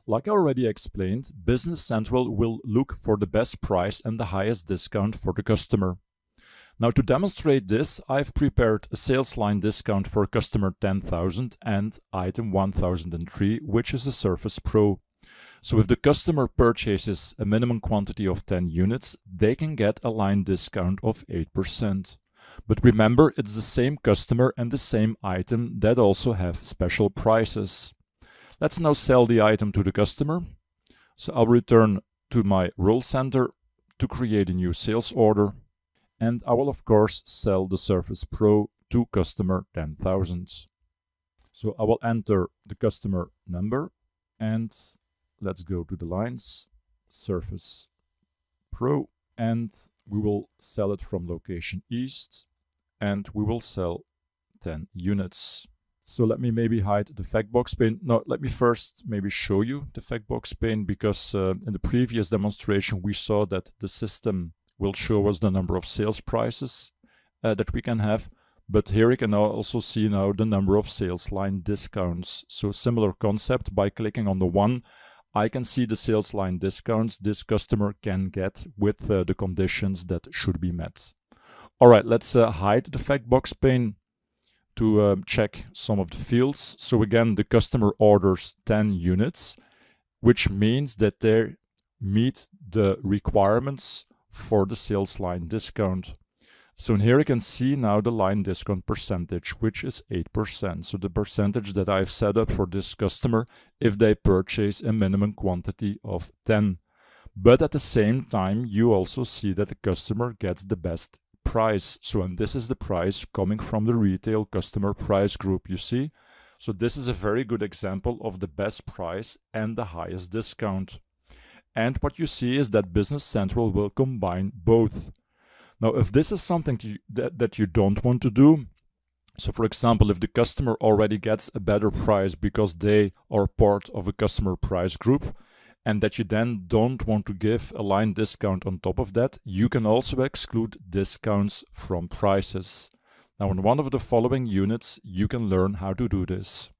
Like I already explained, Business Central will look for the best price and the highest discount for the customer. Now to demonstrate this, I've prepared a sales line discount for customer 10,000 and item 1003, which is a Surface Pro. So if the customer purchases a minimum quantity of 10 units, they can get a line discount of 8%. But remember, it's the same customer and the same item that also have special prices. Let's now sell the item to the customer. So I'll return to my role center to create a new sales order. And I will of course sell the Surface Pro to customer 10,000. So I will enter the customer number and let's go to the lines, Surface Pro, and we will sell it from location East, and we will sell 10 units. So let me maybe hide the Factbox pane. No, let me first maybe show you the Factbox pane, because in the previous demonstration we saw that the system will show us the number of sales prices that we can have. But here you can now also see now the number of sales line discounts. So similar concept, by clicking on the one, I can see the sales line discounts this customer can get with the conditions that should be met. All right, let's hide the Factbox pane to check some of the fields. So again, the customer orders 10 units, which means that they meet the requirements for the sales line discount. So in here you can see now the line discount percentage, which is 8%. So the percentage that I've set up for this customer if they purchase a minimum quantity of 10. But at the same time, you also see that the customer gets the best price. So, and this is the price coming from the retail customer price group, you see. So this is a very good example of the best price and the highest discount. And what you see is that Business Central will combine both. Now, if this is something that you don't want to do, so for example, if the customer already gets a better price because they are part of a customer price group, and that you then don't want to give a line discount on top of that, you can also exclude discounts from prices. Now, in one of the following units, you can learn how to do this.